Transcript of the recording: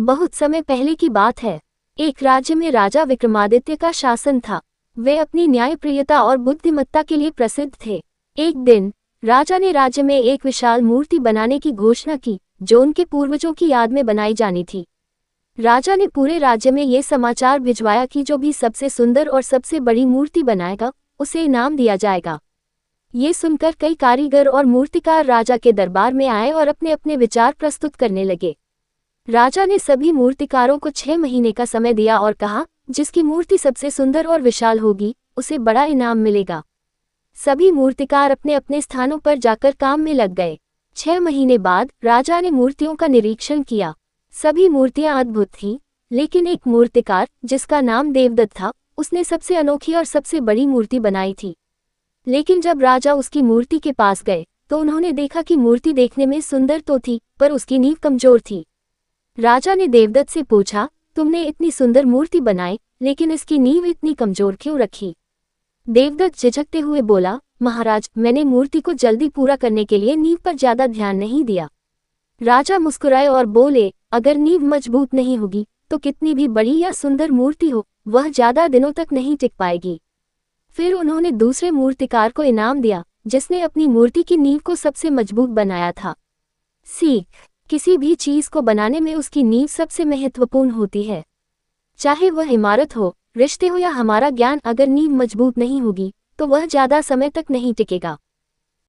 बहुत समय पहले की बात है। एक राज्य में राजा विक्रमादित्य का शासन था। वे अपनी न्यायप्रियता और बुद्धिमत्ता के लिए प्रसिद्ध थे। एक दिन राजा ने राज्य में एक विशाल मूर्ति बनाने की घोषणा की, जो उनके पूर्वजों की याद में बनाई जानी थी। राजा ने पूरे राज्य में ये समाचार भिजवाया कि जो भी सबसे सुंदर और सबसे बड़ी मूर्ति बनाएगा, उसे इनाम दिया जाएगा। ये सुनकर कई कारीगर और मूर्तिकार राजा के दरबार में आए और अपने अपने विचार प्रस्तुत करने लगे। राजा ने सभी मूर्तिकारों को 6 महीने का समय दिया और कहा, जिसकी मूर्ति सबसे सुंदर और विशाल होगी, उसे बड़ा इनाम मिलेगा। सभी मूर्तिकार अपने अपने स्थानों पर जाकर काम में लग गए। 6 महीने बाद राजा ने मूर्तियों का निरीक्षण किया। सभी मूर्तियां अद्भुत थीं, लेकिन एक मूर्तिकार, जिसका नाम देवदत्त था, उसने सबसे अनोखी और सबसे बड़ी मूर्ति बनाई थी। लेकिन जब राजा उसकी मूर्ति के पास गए, तो उन्होंने देखा कि मूर्ति देखने में सुंदर तो थी, पर उसकी नींव कमजोर थी। राजा ने देवदत्त से पूछा, तुमने इतनी सुंदर मूर्ति बनाई, लेकिन इसकी नींव इतनी कमजोर क्यों रखी? देवदत्त झिझकते हुए बोला, महाराज, मैंने मूर्ति को जल्दी पूरा करने के लिए नींव पर ज्यादा ध्यान नहीं दिया। राजा मुस्कुराए और बोले, अगर नींव मजबूत नहीं होगी, तो कितनी भी बड़ी या सुंदर मूर्ति हो, वह ज्यादा दिनों तक नहीं टिक पाएगी। फिर उन्होंने दूसरे मूर्तिकार को इनाम दिया, जिसने अपनी मूर्ति की नींव को सबसे मजबूत बनाया था। सीख: किसी भी चीज को बनाने में उसकी नींव सबसे महत्वपूर्ण होती है। चाहे वह इमारत हो, रिश्ते हो या हमारा ज्ञान, अगर नींव मजबूत नहीं होगी, तो वह ज्यादा समय तक नहीं टिकेगा।